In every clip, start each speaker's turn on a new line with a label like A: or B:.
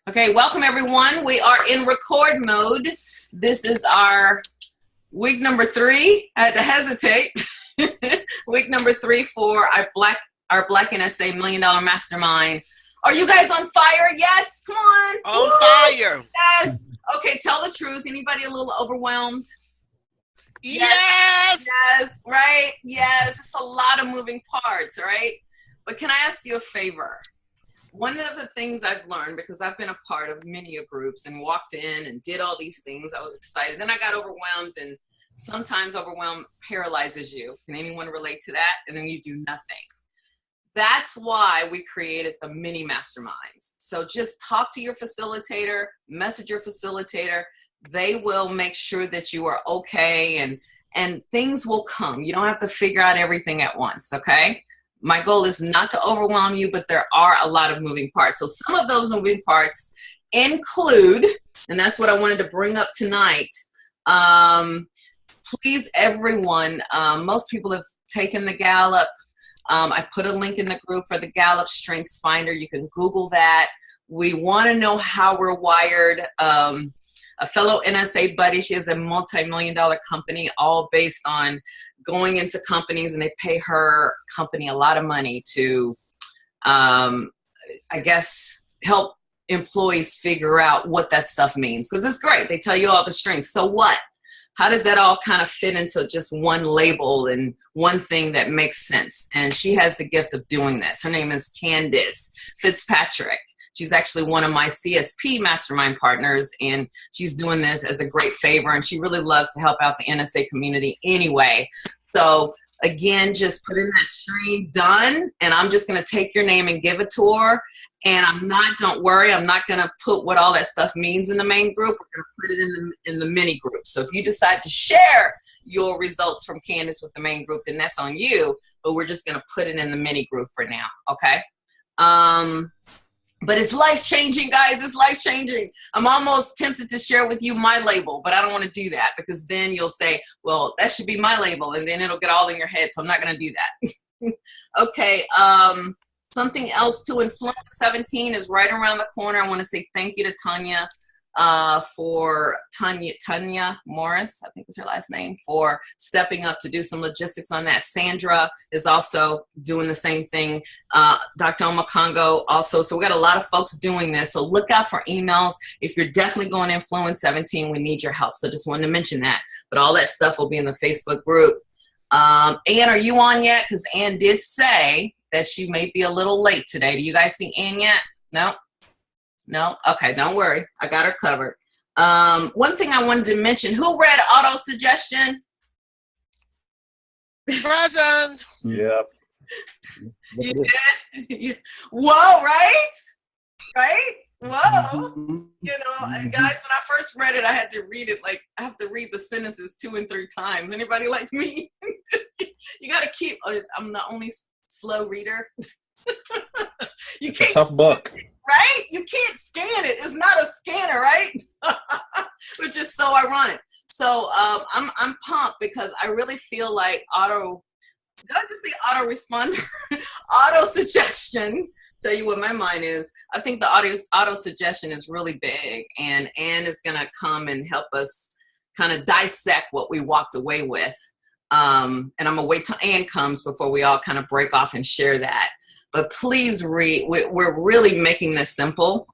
A: Okay, welcome everyone. We are in record mode. This is our week number 3. I had to hesitate. Week number 3 for our Black NSA $1 Million Mastermind. Are you guys on fire? Yes, come on.
B: On fire.
A: Yes. Okay, tell the truth. Anybody a little overwhelmed?
B: Yes.
A: Yes, right? Yes, it's a lot of moving parts, right? But can I ask you a favor? One of the things I've learned, because I've been a part of many groups and walked in and did all these things, I was excited. Then I got overwhelmed, and sometimes overwhelm paralyzes you. Can anyone relate to that? And then you do nothing. That's why we created the mini masterminds. So just talk to your facilitator, message your facilitator. They will make sure that you are okay, and things will come. You don't have to figure out everything at once, okay? My goal is not to overwhelm you, but there are a lot of moving parts. So some of those moving parts include, and that's what I wanted to bring up tonight. Please, everyone, most people have taken the Gallup. I put a link in the group for the Gallup Strengths Finder. You can Google that. We want to know how we're wired. A fellow NSA buddy, she has a multi-million-dollar company, all based on going into companies, and they pay her company a lot of money to, I guess, help employees figure out what that stuff means. Because it's great. They tell you all the strengths. So what? How does that all kind of fit into just one label and one thing that makes sense? And she has the gift of doing this. Her name is Candice Fitzpatrick. She's actually one of my CSP mastermind partners, and she's doing this as a great favor, and she really loves to help out the NSA community anyway. So again, just put in that stream, done, and I'm just going to take your name and give it to her. And don't worry, I'm not going to put what all that stuff means in the main group. We're going to put it in the mini group. So if you decide to share your results from Candice with the main group, then that's on you, but we're just going to put it in the mini group for now, okay? But it's life-changing, guys. It's life-changing. I'm almost tempted to share with you my label, but I don't want to do that, because then you'll say, well, that should be my label, and then it'll get all in your head, so I'm not going to do that. Okay, something else too. Influence 17 is right around the corner. I want to say thank you to Tanya Tanya Morris, I think is her last name, for stepping up to do some logistics on that. Sandra is also doing the same thing. Dr. Omakongo also. So we got a lot of folks doing this. So look out for emails. If you're definitely going to Influence 17, we need your help. So just wanted to mention that. But all that stuff will be in the Facebook group. Ann, are you on yet? Because Ann did say that she may be a little late today. Do you guys see Ann yet? No? No? Okay, don't worry. I got her covered. One thing I wanted to mention, who read auto suggestion?
B: Present.
C: Yep.
A: You did? Whoa, right? Right? Whoa. You know, and guys, when I first read it, I had to read it I have to read the sentences 2 and 3 times. Anybody like me? You got to keep, I'm the only slow reader. You can't,
C: tough book.
A: Right? You can't scan it. It's not a scanner, right? Which is so ironic. So I'm pumped, because I really feel like did I just say auto responder? Auto suggestion. Tell you what my mind is. I think the auto suggestion is really big, and Ann is going to come and help us kind of dissect what we walked away with. And I'm going to wait till Ann comes before we all kind of break off and share that. But please read. We're really making this simple.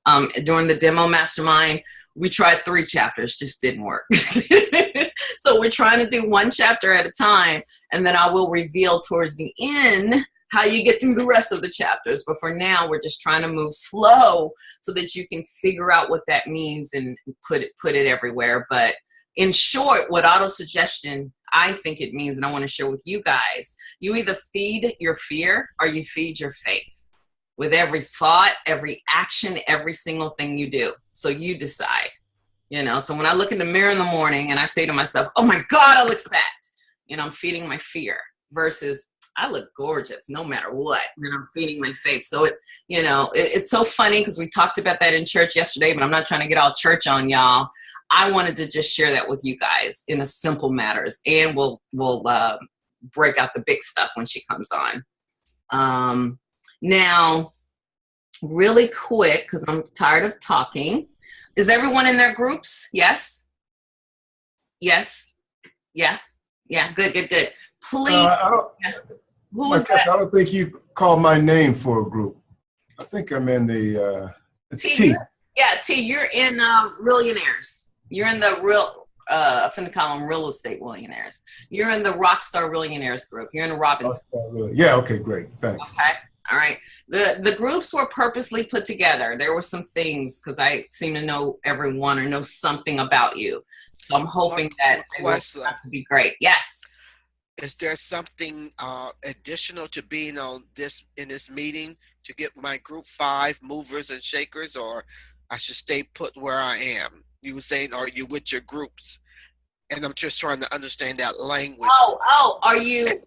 A: During the demo mastermind, we tried 3 chapters, just didn't work. So we're trying to do 1 chapter at a time, and then I will reveal towards the end how you get through the rest of the chapters. But for now, we're just trying to move slow so that you can figure out what that means and put it everywhere. But in short, what auto-suggestion, I think it means, and I want to share with you guys, you either feed your fear or you feed your faith with every thought, every action, every single thing you do. So you decide, you know. So when I look in the mirror in the morning and I say to myself, oh my God, I look fat, you know, I'm feeding my fear, versus I look gorgeous no matter what, and I'm feeding my faith. So it's so funny, because we talked about that in church yesterday, but I'm not trying to get all church on y'all. I wanted to just share that with you guys in a simple matters, and we'll break out the big stuff when she comes on. Now, really quick, because I'm tired of talking. Is everyone in their groups? Yes? Yes? Yeah? Yeah, good, good, good. Please,
C: I don't,
A: who was
C: I
A: that?
C: don't think you called my name for a group. I think I'm in the, it's T.
A: Yeah, T, you're in Millionaires. You're in the I'm finna call them real estate millionaires. You're in the Rockstar Millionaires group. You're in the Robbins.
C: Really? Yeah, okay, great, thanks.
A: Okay, all right. The groups were purposely put together. There were some things, because I seem to know everyone or know something about you. So I'm hoping that it will have to be great. Yes.
B: Is there something additional to being on in this meeting to get my group 5 movers and shakers, or I should stay put where I am? You were saying, are you with your groups? And I'm just trying to understand that language.
A: Are you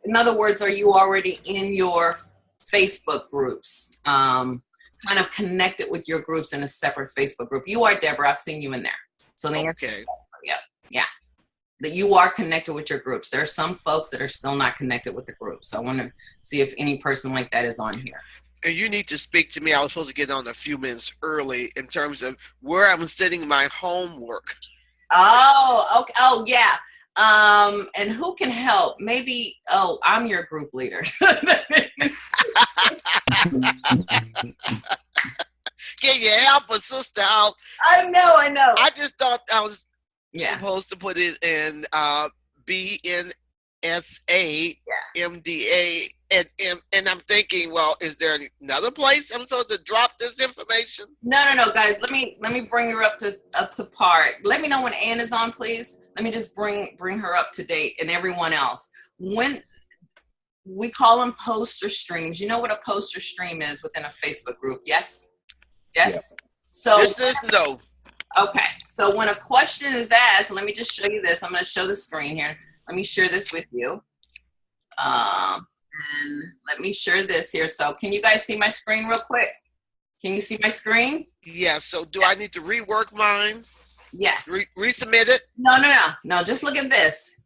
A: in other words, are you already in your Facebook groups? Kind of connected with your groups in a separate Facebook group. You are, Deborah. I've seen you in there. So the answer is yes. Yeah. That you are connected with your groups. There are some folks that are still not connected with the group. So I want to see if any person like that is on here.
B: And you need to speak to me. I was supposed to get on a few minutes early in terms of where I'm sending my homework.
A: Oh, okay. Oh, yeah. And who can help? Maybe, I'm your group leader.
B: Can you help a sister out?
A: I know.
B: I just thought I was
A: Yeah.
B: supposed to put it in BNSAMDM, and I'm thinking, well, is there another place I'm supposed to drop this information?
A: No, guys. Let me bring her up to par. Let me know when Anna's on, please. Let me just bring her up to date, and everyone else. When we call them poster streams, you know what a poster stream is within a Facebook group? Yes. Yeah. So
B: this is no.
A: Okay, so when a question is asked, let me just show you this. I'm going to show the screen here. Let me share this with you. And let me share this here. So can you guys see my screen real quick? Can you see my screen?
B: Yeah, so do I need to rework mine?
A: Yes.
B: Resubmit it?
A: No, just look at this.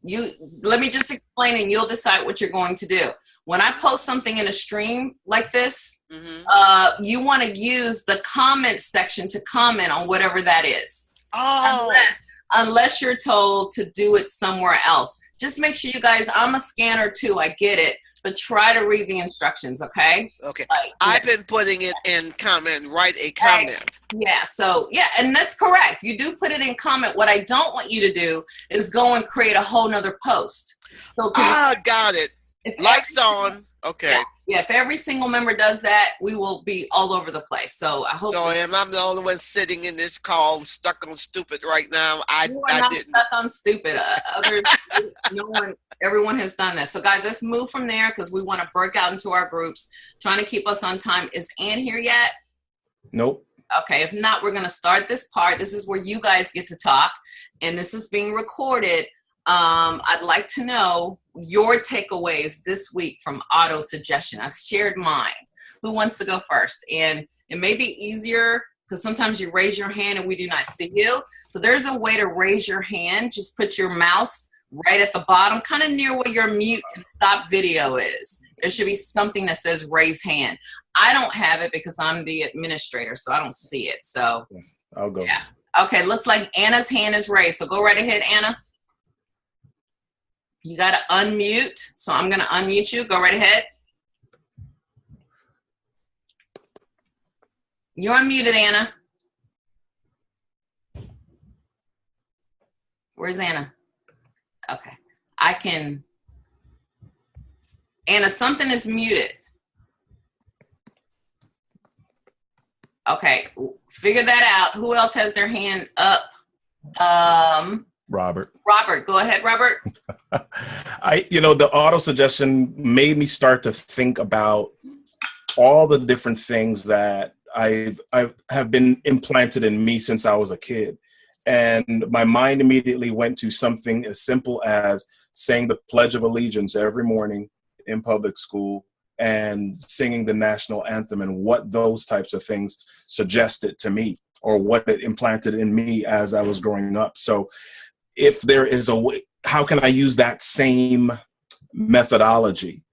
A: Let me just explain and you'll decide what you're going to do. When I post something in a stream like this, you want to use the comment section to comment on whatever that is.
B: Oh.
A: Unless you're told to do it somewhere else. Just make sure you guys, I'm a scanner too, I get it, but try to read the instructions, okay?
B: Okay. I've been putting it in comment, write a comment.
A: Yeah, so, yeah, and that's correct. You do put it in comment. What I don't want you to do is go and create a whole nother post. So
B: got it. Lights on. Okay.
A: Yeah, if every single member does that, we will be all over the place. So I hope. So
B: am I the only one sitting in this call stuck on stupid right now?
A: You are not stuck on stupid. Everyone has done that. So guys, let's move from there because we want to break out into our groups, trying to keep us on time. Is Ann here yet?
C: Nope.
A: Okay, if not, we're going to start this part. This is where you guys get to talk, and this is being recorded. I'd like to know your takeaways this week from auto suggestion. I shared mine. Who wants to go first? And it may be easier because sometimes you raise your hand and we do not see you. So there's a way to raise your hand. Just put your mouse right at the bottom, kind of near where your mute and stop video is. There should be something that says raise hand. I don't have it because I'm the administrator, so I don't see it. So
C: I'll go.
A: Yeah. Okay, looks like Anna's hand is raised. So go right ahead, Anna. You got to unmute. So I'm going to unmute you. Go right ahead. You're unmuted, Anna. Where's Anna? Okay. Anna, something is muted. Okay. Figure that out. Who else has their hand up?
C: Robert,
A: go ahead, Robert.
C: The auto suggestion made me start to think about all the different things that I have been implanted in me since I was a kid. And my mind immediately went to something as simple as saying the Pledge of Allegiance every morning in public school and singing the national anthem, and what those types of things suggested to me or what it implanted in me as I was growing up. So if there is a way, how can I use that same methodology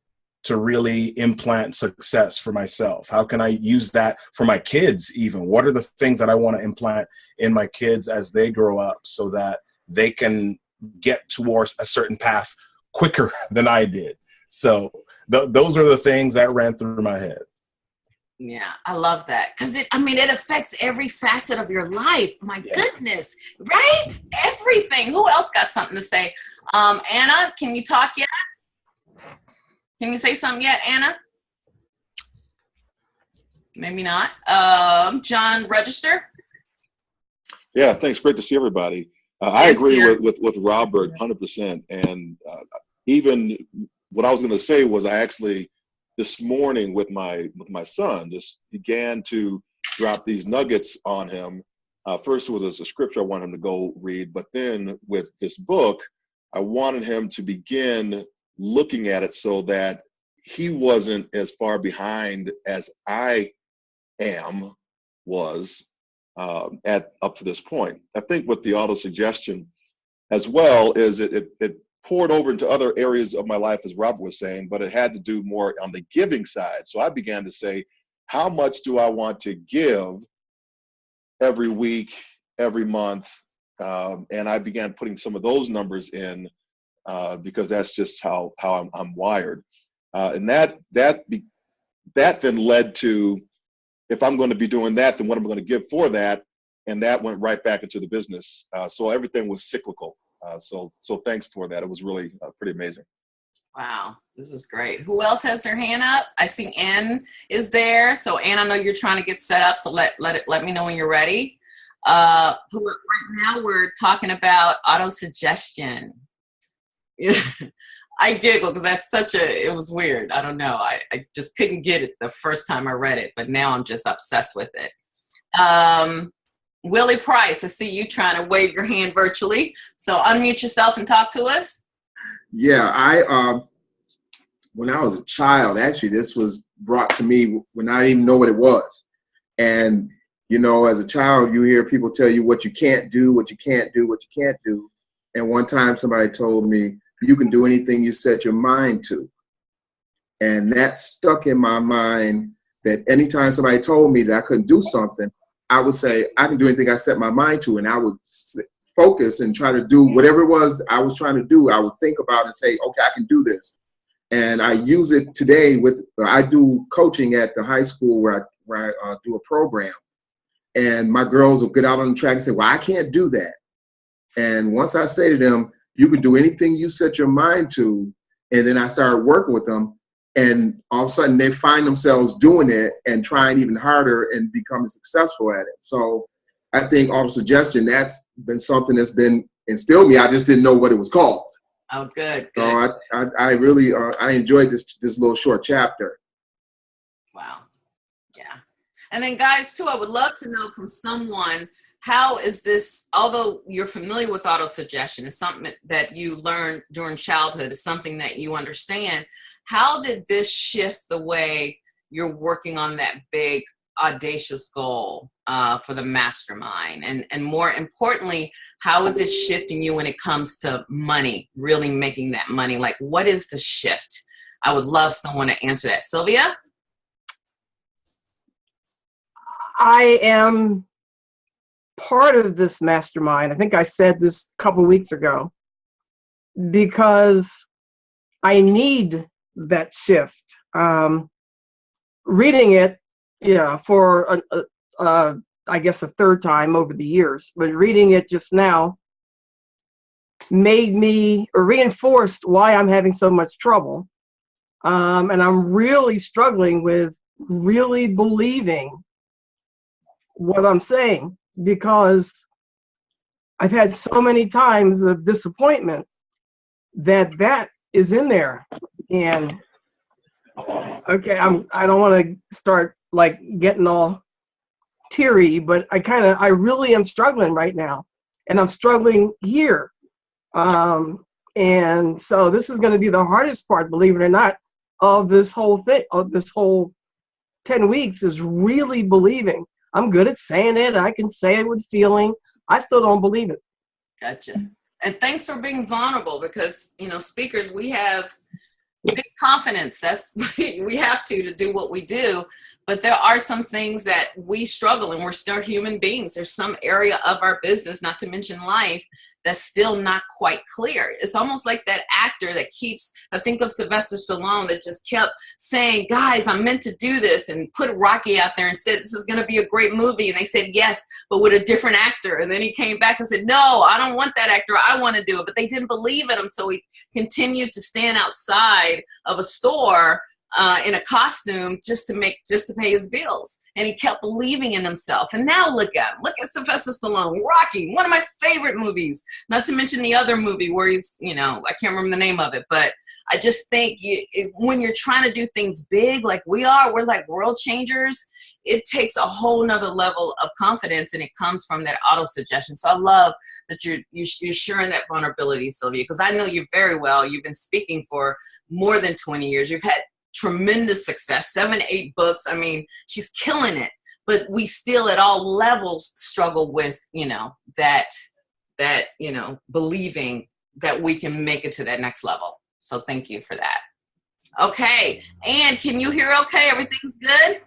C: to really implant success for myself? How can I use that for my kids even? What are the things that I want to implant in my kids as they grow up so that they can get towards a certain path quicker than I did? So those are the things that ran through my head.
A: Yeah, I love that. Because it affects every facet of your life. My goodness, right? Everything. Who else got something to say? Anna, can you talk yet? Can you say something yet, Anna? Maybe not. John, register?
D: Yeah, thanks. Great to see everybody. I agree with Robert 100%. And even what I was going to say was I actually, this morning with my son, just began to drop these nuggets on him. First it was a scripture I wanted him to go read, but then with this book, I wanted him to begin looking at it so that he wasn't as far behind as I was up to this point. I think with the auto suggestion as well is it poured over into other areas of my life, as Robert was saying, but it had to do more on the giving side. So I began to say, how much do I want to give every week, every month? And I began putting some of those numbers in because that's just how I'm wired. And that then led to, if I'm going to be doing that, then what am I going to give for that? And that went right back into the business. So everything was cyclical. So thanks for that. It was really pretty amazing.
A: Wow, this is great. Who else has their hand up? I see Ann is there. So Ann, I know you're trying to get set up. So let me know when you're ready. Right now we're talking about auto suggestion. I giggle because it was weird. I don't know. I just couldn't get it the first time I read it, but now I'm just obsessed with it. Willie Price, I see you trying to wave your hand virtually. So unmute yourself and talk to us.
E: Yeah, when I was a child, actually, this was brought to me when I didn't even know what it was. And, you know, as a child, you hear people tell you what you can't do, what you can't do, what you can't do. And one time somebody told me, you can do anything you set your mind to. And that stuck in my mind that anytime somebody told me that I couldn't do something, I would say, I can do anything I set my mind to. And I would focus and try to do whatever it was I was trying to do. I would think about it and say, okay, I can do this. And I use it today I do coaching at the high school where I do a program. And my girls will get out on the track and say, well, I can't do that. And once I say to them, you can do anything you set your mind to. And then I started working with them. And all of a sudden they find themselves doing it and trying even harder and becoming successful at it. So I think auto suggestion, that's been something that's been instilled in me. I just didn't know what it was called.
A: Oh, good.
E: So I really I enjoyed this little short chapter.
A: Wow. Yeah. And then guys too, I would love to know from someone, how is this, although you're familiar with auto suggestion, it's something that you learned during childhood, it's something that you understand. How did this shift the way you're working on that big, audacious goal for the mastermind? And more importantly, how is it shifting you when it comes to money, really making that money? Like, what is the shift? I would love someone to answer that. Sylvia?
F: I am part of this mastermind. I think I said this a couple of weeks ago, because I need that shift. Reading it, for I guess a third time over the years, but reading it just now made me reinforced why I'm having so much trouble. And I'm really struggling with really believing what I'm saying, because I've had so many times of disappointment that is in there. And okay, I don't want to start like getting all teary, but I really am struggling right now, and I'm struggling here. And so this is going to be the hardest part, believe it or not, of this whole thing, of this whole 10 weeks, is really believing. I'm good at saying it. I can say it with feeling. I still don't believe it.
A: Gotcha. And thanks for being vulnerable, because, speakers, we have big confidence. That's we have to do what we do. But there are some things that we struggle, and we're still human beings. There's some area of our business, not to mention life, that's still not quite clear. It's almost like that actor that keeps, I think of Sylvester Stallone, that just kept saying, guys, I'm meant to do this, and put Rocky out there and said, this is going to be a great movie. And they said, yes, but with a different actor. And then he came back and said, no, I don't want that actor. I want to do it. But they didn't believe in him. So he continued to stand outside of a store in a costume just to pay his bills, and he kept believing in himself. And now look at him. Look at Sylvester Stallone, Rocky, one of my favorite movies. Not to mention the other movie where he's, I can't remember the name of it, but I just think when you're trying to do things big like we are, we're like world changers. It takes a whole nother level of confidence, and it comes from that auto suggestion. So I love that you're sharing that vulnerability, Sylvia, because I know you very well. You've been speaking for more than 20 years. You've had tremendous success, 7, 8 books. I mean, she's killing it, but we still at all levels struggle with, believing that we can make it to that next level. So thank you for that. Okay. Ann, can you hear okay? Everything's good?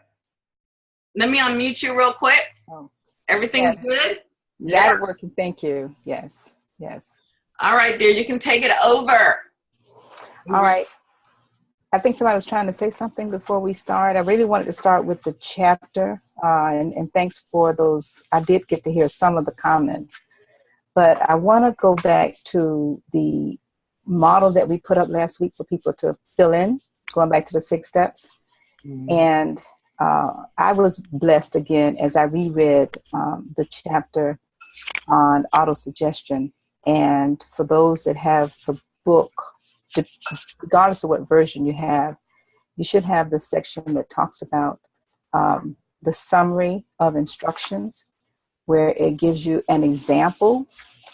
A: Let me unmute you real quick.
G: Oh,
A: Everything's good?
G: Yeah, it working. Thank you. Yes. Yes.
A: All right, dear, you can take it over.
G: All right. I think somebody was trying to say something before we start. I really wanted to start with the chapter, and thanks for those. I did get to hear some of the comments, but I want to go back to the model that we put up last week for people to fill in, going back to the 6 steps. Mm-hmm. And I was blessed again as I reread the chapter on autosuggestion. And for those that have the book, regardless of what version you have, you should have the section that talks about the summary of instructions, where it gives you an example.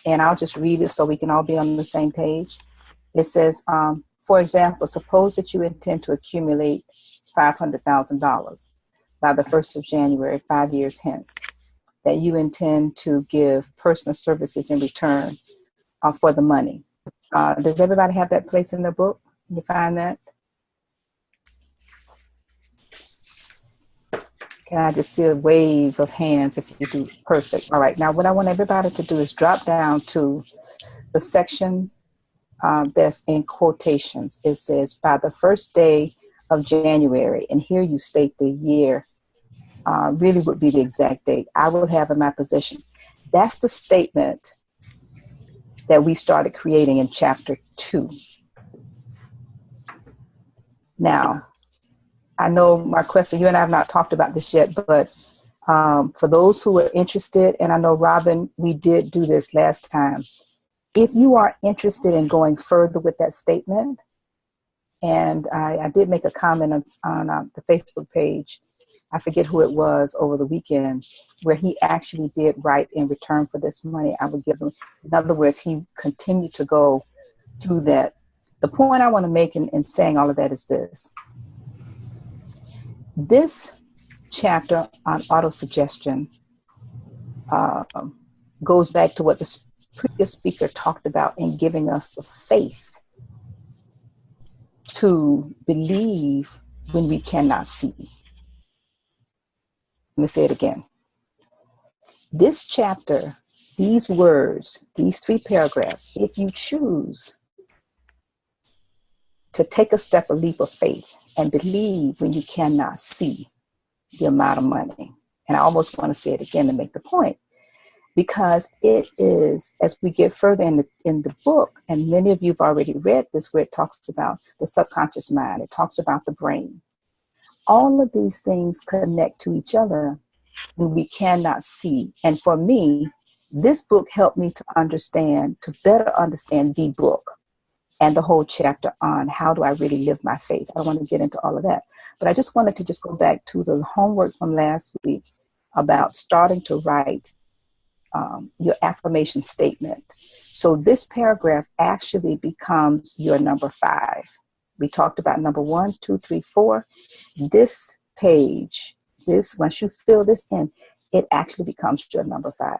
G: And I'll just read it so we can all be on the same page. It says, for example, suppose that you intend to accumulate $500,000 by the 1st of January, 5 years hence, that you intend to give personal services in return for the money. Does everybody have that place in their book? Can you find that? Can I just see a wave of hands if you do? Perfect. All right. Now, what I want everybody to do is drop down to the section that's in quotations. It says, by the 1st day of January, and here you state the year, really would be the exact date I will have in my possession. That's the statement that we started creating in chapter 2. Now, I know, Marquessa, you and I have not talked about this yet, but for those who are interested, and I know, Robin, we did do this last time. If you are interested in going further with that statement, and I did make a comment on the Facebook page, I forget who it was over the weekend, where he actually did write, in return for this money, I would give him. In other words, he continued to go through that. The point I want to make in saying all of that is this. This chapter on autosuggestion goes back to what the previous speaker talked about in giving us the faith to believe when we cannot see. Let me say it again. This chapter, these words, these 3 paragraphs, if you choose to take a step, a leap of faith, and believe when you cannot see the amount of money. And I almost want to say it again to make the point, because it is, as we get further in the book, and many of you have already read this, where it talks about the subconscious mind, it talks about the brain. All of these things connect to each other when we cannot see. And for me, this book helped me to better understand the book and the whole chapter on how do I really live my faith. I don't want to get into all of that, but I just wanted to just go back to the homework from last week about starting to write your affirmation statement. So this paragraph actually becomes your number 5. We talked about number 1, 2, 3, 4. This page, once you fill this in, it actually becomes your number 5.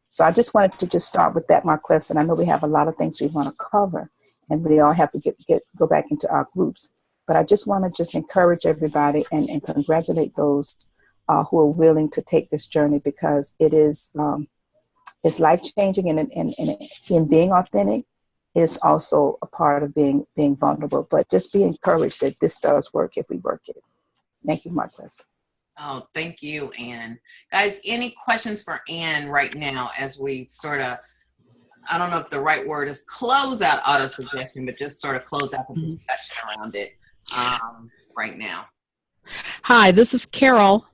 G: So I just wanted to just start with that, Marquess, and I know we have a lot of things we want to cover. and we all have to go back into our groups. But I just want to just encourage everybody and congratulate those who are willing to take this journey, because it is it's life-changing, and in being authentic is also a part of being vulnerable. But just be encouraged that this does work if we work it. Thank you, Marquez.
A: Oh, thank you, Ann. Guys, any questions for Ann right now as we sort of, I don't know if the right word is close out auto-suggestion, but just sort of close out the discussion around it right now.
H: Hi, this is Carol.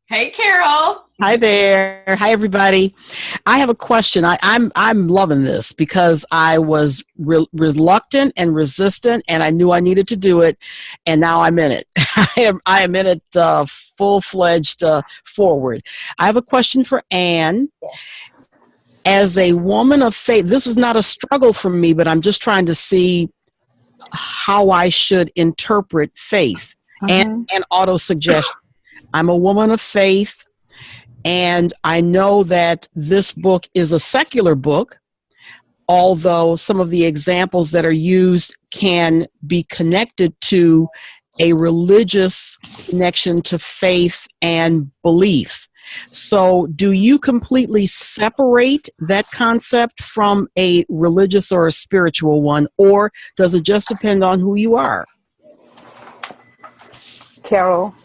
A: Hey, Carol.
H: Hi there. Hi, everybody. I have a question. I'm loving this because I was reluctant and resistant, and I knew I needed to do it, and now I'm in it. I am in it full-fledged forward. I have a question for Ann.
G: Yes.
H: As a woman of faith, this is not a struggle for me, but I'm just trying to see how I should interpret faith and auto-suggestion. I'm a woman of faith, and I know that this book is a secular book, although some of the examples that are used can be connected to a religious connection to faith and belief. So do you completely separate that concept from a religious or a spiritual one, or does it just depend on who you are?
G: Carol,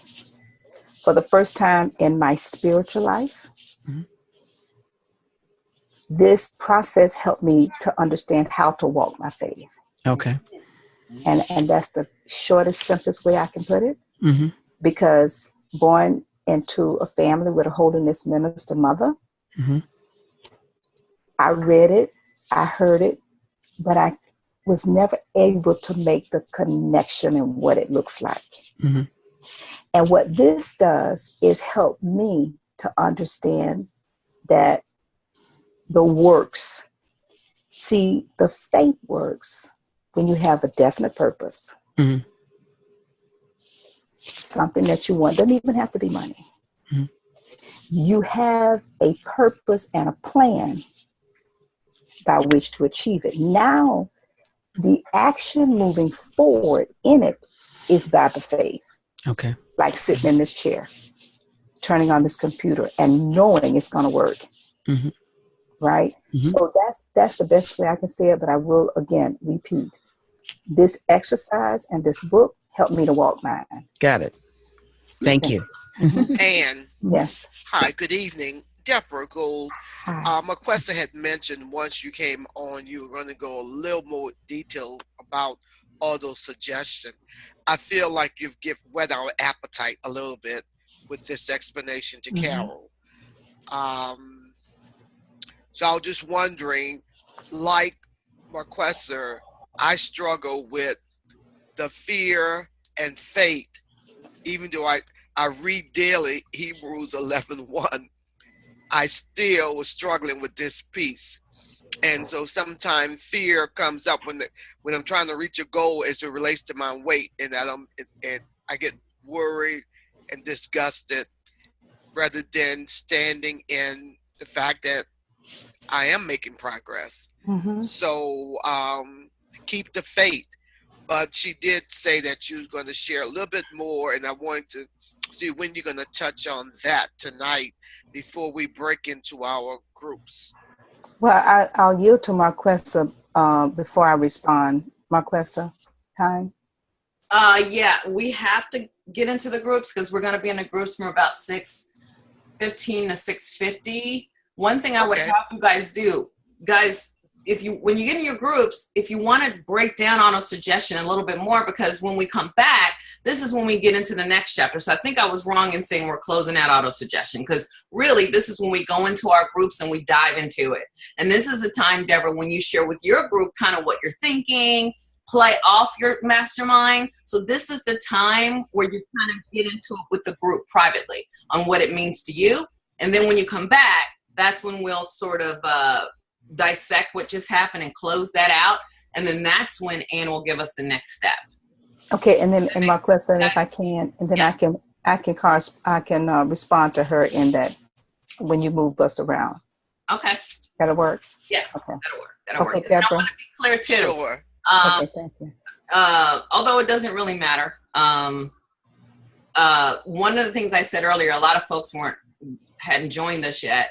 G: for the first time in my spiritual life, this process helped me to understand how to walk my faith.
H: Okay.
G: And that's the shortest, simplest way I can put it. Because born into a family with a holiness minister mother, I read it, I heard it, but I was never able to make the connection in what it looks like. And what this does is help me to understand that the works, see, the faith works when you have a definite purpose. Something that you want. Doesn't even have to be money. You have a purpose and a plan by which to achieve it. Now, the action moving forward in it is by the faith.
H: Okay.
G: Like sitting in this chair, turning on this computer, and knowing it's going to work. Right? So that's the best way I can say it, but I will, again, repeat. This exercise and this book helped me to walk mine.
H: Got it. Thank you.
B: Ann.
G: Yes.
B: Hi, good evening. Deborah Gould.
G: Hi.
B: Marquessa had mentioned once you came on, you were going to go a little more detail about auto-suggestion. I feel like you've whet our appetite a little bit with this explanation to Carol. So I was just wondering, like Marquessa, I struggle with the fear and faith, even though I read daily Hebrews 11:1, I still was struggling with this piece. And so sometimes fear comes up when I'm trying to reach a goal as it relates to my weight, and I get worried and disgusted rather than standing in the fact that I am making progress. So keep the faith. But she did say that she was going to share a little bit more, and I wanted to see when you're going to touch on that tonight before we break into our groups.
G: Well, I'll yield to Marquessa before I respond. Marquessa, time?
A: Yeah, we have to get into the groups because we're going to be in the groups from about 6:15 to 6:50. One thing I would have you guys do, guys, when you get in your groups, if you want to break down auto-suggestion a little bit more, because when we come back, this is when we get into the next chapter. So I think I was wrong in saying we're closing out auto-suggestion, because really this is when we go into our groups and we dive into it. And this is the time, Deborah, when you share with your group kind of what you're thinking, play off your mastermind. So this is the time where you kind of get into it with the group privately on what it means to you. And then when you come back, that's when we'll sort of dissect what just happened and close that out. And then that's when Ann will give us the next step.
G: Okay, and then Marquessa, if I can, and then I can respond to her in that when you move us around.
A: Okay.
G: That'll work.
A: Yeah,
G: Okay.
A: that'll work. That'll
G: Okay,
A: work. And I
G: Deborah.
A: want to be clear too.
B: Sure.
G: Okay, thank you.
A: Although it doesn't really matter. One of the things I said earlier, a lot of folks hadn't joined us yet.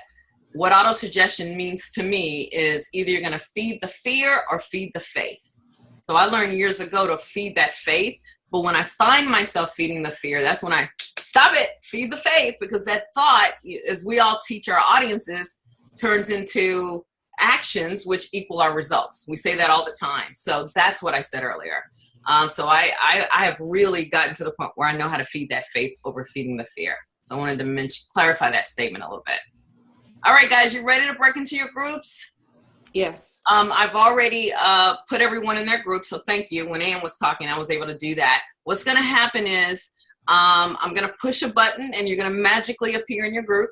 A: What auto-suggestion means to me is either you're going to feed the fear or feed the faith. So I learned years ago to feed that faith, but when I find myself feeding the fear, that's when I stop it, feed the faith, because that thought, as we all teach our audiences, turns into actions which equal our results. We say that all the time. So that's what I said earlier. So I have really gotten to the point where I know how to feed that faith over feeding the fear. So I wanted to clarify that statement a little bit. All right, guys, you ready to break into your groups?
I: Yes.
A: I've already put everyone in their group, so thank you. When Ann was talking, I was able to do that. What's going to happen is I'm going to push a button, and you're going to magically appear in your group,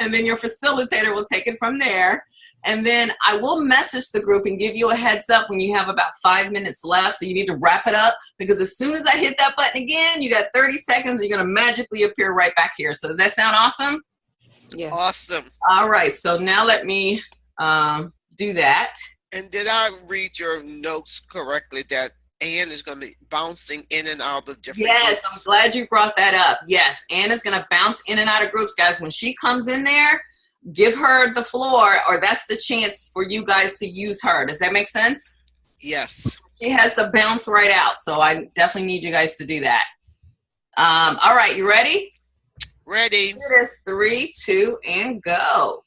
A: and then your facilitator will take it from there. And then I will message the group and give you a heads up when you have about 5 minutes left, so you need to wrap it up, because as soon as I hit that button again, you got 30 seconds, you're going to magically appear right back here. So does that sound awesome?
I: Yes.
B: Awesome.
A: All right, so now let me do that.
B: And did I read your notes correctly that Ann is going to be bouncing in and out of different
A: Yes,
B: groups?
A: I'm glad you brought that up. Yes, Ann is going to bounce in and out of groups, guys. When she comes in there, give her the floor, or that's the chance for you guys to use her. Does that make sense?
B: Yes.
A: She has to bounce right out, so I definitely need you guys to do that. All right, you ready?
B: Ready.
A: Here it is, 3, 2, and go.